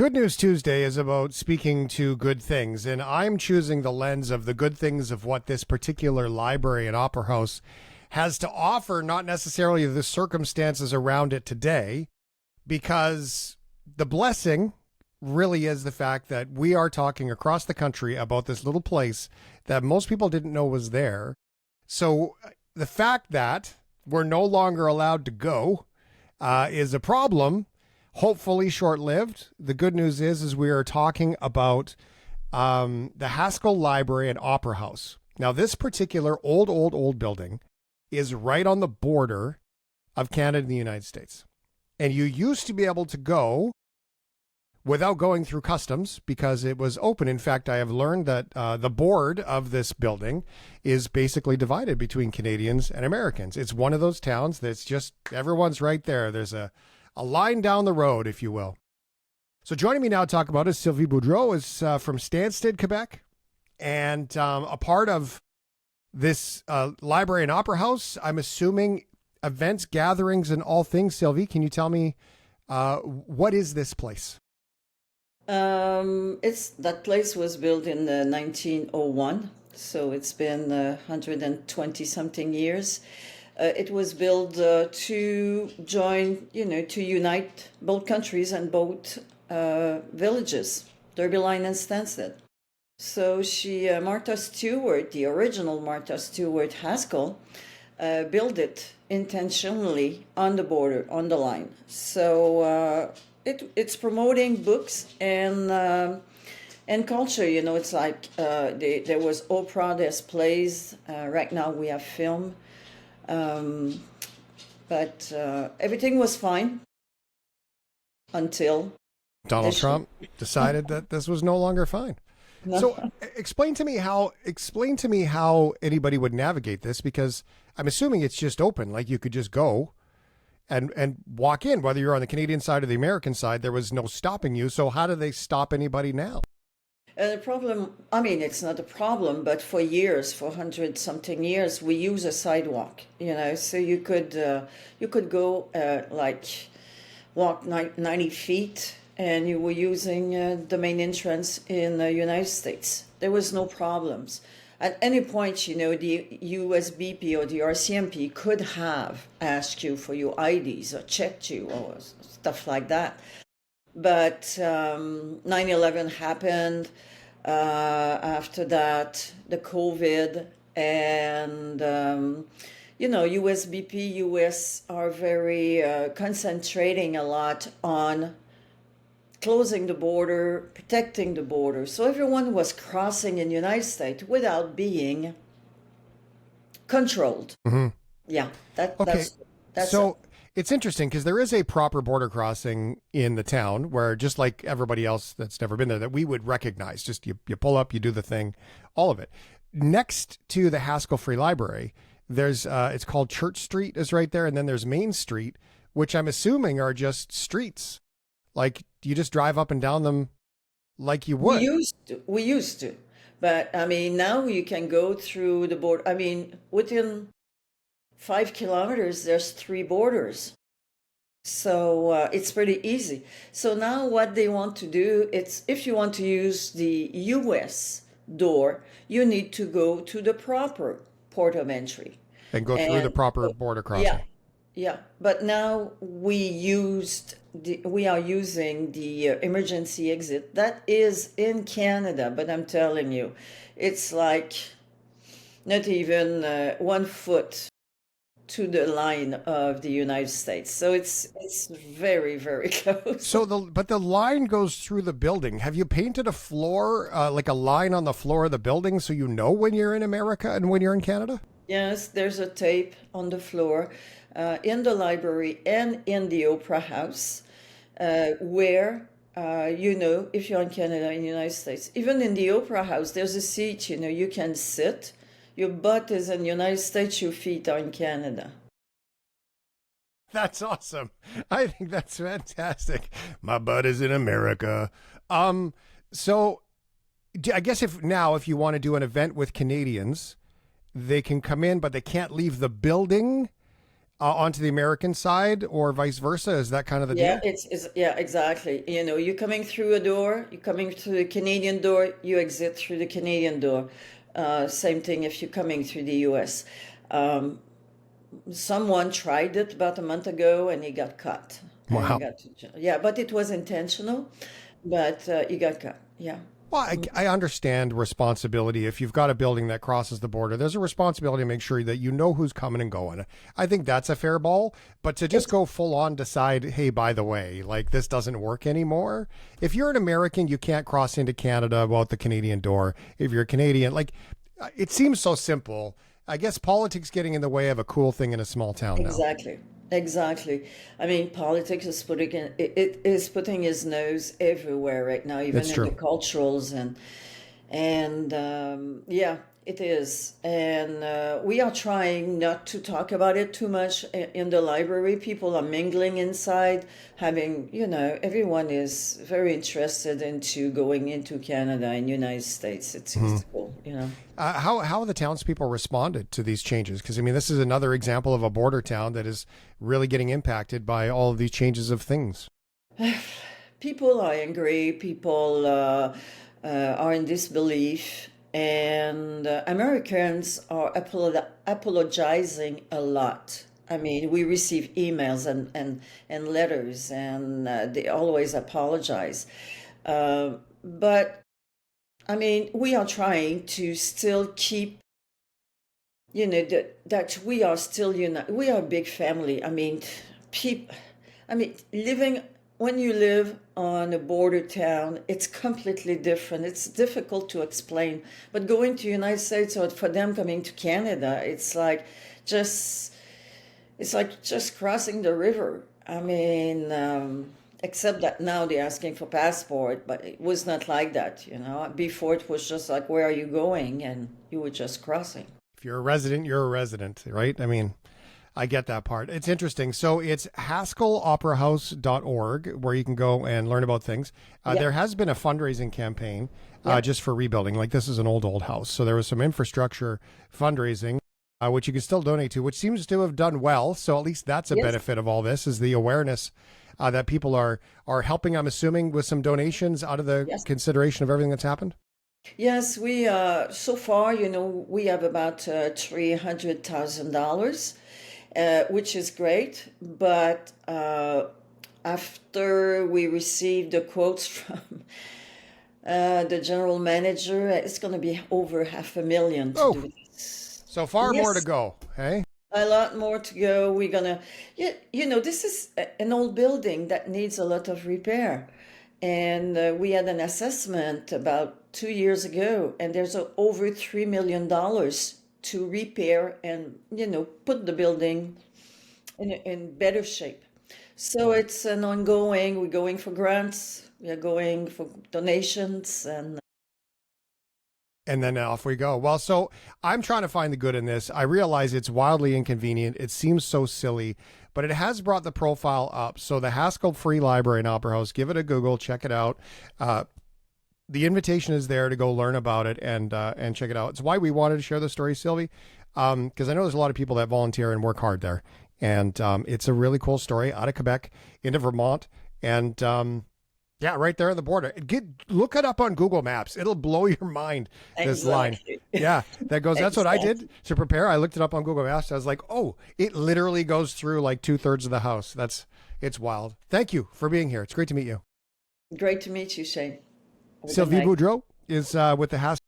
Good News Tuesday is about speaking to good things, and I'm choosing the lens of the good things of what this particular library and opera house has to offer, not necessarily the circumstances around it today, because the blessing really is the fact that we are talking across the country about this little place that most people didn't know was there. So the fact that we're no longer allowed to go is a problem. Hopefully short-lived. The good news is we are talking about the Haskell Library and Opera House. Now, this particular old building is right on the border of Canada and the United States. And you used to be able to go without going through customs because it was open. In fact, I have learned that the board of this building is basically divided between Canadians and Americans. It's one of those towns that's just, everyone's right there. There's a line down the road, if you will. So joining me now to talk about it is Sylvie Boudreau, is from Stansted, Quebec, and a part of this library and opera house. I'm assuming events, gatherings, and all things. Sylvie, can you tell me what is this place? That place was built in 1901, so it's been 120 something years. It was built to join, to unite both countries and both villages, Derby Line and Stansted. So Martha Stewart, the original Martha Stewart Haskell, built it intentionally on the border, on the line. So it's promoting books and culture. It's like there was opera, there's plays. Right now we have film. But everything was fine until Donald Trump decided that this was no longer fine. No. So explain to me how anybody would navigate this, because I'm assuming it's just open, like you could just go and walk in, whether you're on the Canadian side or the American side. There was no stopping you. So how do they stop anybody now? The problem, it's not a problem, but for years, for 100-something years, we use a sidewalk, so you could go walk 90 feet, and you were using the main entrance in the United States. There was no problems. At any point, the USBP or the RCMP could have asked you for your IDs or checked you or stuff like that. But 9/11 happened. After that, the COVID, and USBP, US are very concentrating a lot on closing the border, protecting the border. So everyone was crossing in the United States without being controlled. Mm-hmm. Yeah, okay. That's so. it. It's interesting because there is a proper border crossing in the town where, just like everybody else that's never been there, that we would recognize. Just you pull up, you do the thing, all of it. Next to the Haskell Free Library, there's it's called Church Street is right there, and then there's Main Street, which I'm assuming are just streets. Like you just drive up and down them like you would. We used to, but now you can go through the border. Within 5 kilometers, there's 3 borders. So it's pretty easy. So now what they want to do, it's if you want to use the US door, you need to go to the proper port of entry. And go through the proper border crossing. Yeah. But now we are using the emergency exit. That is in Canada, but I'm telling you, it's like not even 1 foot to the line of the United States. So it's very, very close. So but the line goes through the building. Have you painted a floor, like a line on the floor of the building, so you know when you're in America and when you're in Canada? Yes, there's a tape on the floor in the library and in the opera house where, if you're in Canada and the United States, even in the opera house, there's a seat, you can sit. Your butt is in the United States, your feet are in Canada. That's awesome. I think that's fantastic. My butt is in America. So I guess if you want to do an event with Canadians, they can come in, but they can't leave the building. onto the American side, or vice versa? Is that kind of the Yeah, deal? it's yeah, exactly. You know, you're coming through a door, you're coming through the Canadian door, you exit through the Canadian door. Same thing if you're coming through the US. Um, Someone tried it about a month ago and he got caught. And he Wow. got to jail. Yeah, but it was intentional, but he got caught. Yeah. Well, I understand responsibility. If you've got a building that crosses the border, there's a responsibility to make sure that you know who's coming and going. I think that's a fair ball. But to just It's go full on decide, hey, by the way, like this doesn't work anymore. If you're an American, you can't cross into Canada without the Canadian door. If you're a Canadian, like it seems so simple. I guess politics getting in the way of a cool thing in a small town now. exactly. Exactly. I mean, politics is it is putting his nose everywhere right now, even That's in the true. culturals and yeah, it is. And we are trying not to talk about it too much in the library. People are mingling inside, having, you know, everyone is very interested into going into Canada and United States. It's cool, you know. How have the townspeople responded to these changes? Because I mean, this is another example of a border town that is really getting impacted by all of these changes of things. People are angry. People are in disbelief, and Americans are apologizing a lot. I mean, we receive emails and letters, and they always apologize. But I mean, we are trying to still keep, you know, that we are still united. We are a big family. I mean, people. I mean, living when you live on a border town, it's completely different. It's difficult to explain. But going to United States or for them coming to Canada, just it's like just crossing the river. I mean, except that now they're asking for passport, but it was not like that, you know. Before it was just like, where are you going? And you were just crossing. If you're a resident, you're a resident, right? I mean, I get that part. It's interesting. So it's haskelloperahouse.org where you can go and learn about things. Yeah, There has been a fundraising campaign yeah, just for rebuilding. Like this is an old house. So there was some infrastructure fundraising, which you can still donate to, which seems to have done well. So at least that's a yes, benefit of all this is the awareness that people are helping, I'm assuming, with some donations out of the yes. consideration of everything that's happened. Yes, we so far, you know, we have about $300,000, which is great. But after we received the quotes from the general manager, it's going to be over 500,000 to Oh, do this. so far more to Yes, go. Hey? a lot more to go. We're gonna, yeah, you know, this is an old building that needs a lot of repair. And we had an assessment about 2 years ago, and there's over $3 million to repair and, you know, put the building in better shape. So it's an ongoing, we're going for grants, we're going for donations, and And then off we go. Well, so I'm trying to find the good in this. I realize it's wildly inconvenient. It seems so silly, but it has brought the profile up. So the Haskell Free Library in Opera House, give it a Google, check it out. The invitation is there to go learn about it and check it out. It's why we wanted to share the story, Sylvie, because I know there's a lot of people that volunteer and work hard there, and it's a really cool story out of Quebec into Vermont, and yeah, right there on the border. Look it up on Google Maps. It'll blow your mind. This line, exactly. yeah, that goes. That's what I Exactly. did to prepare. I looked it up on Google Maps. I was like, oh, it literally goes through like 2/3 of the house. It's wild. Thank you for being here. It's great to meet you. Great to meet you, Shane. Have a good Sylvie night. Boudreau is with the Haskell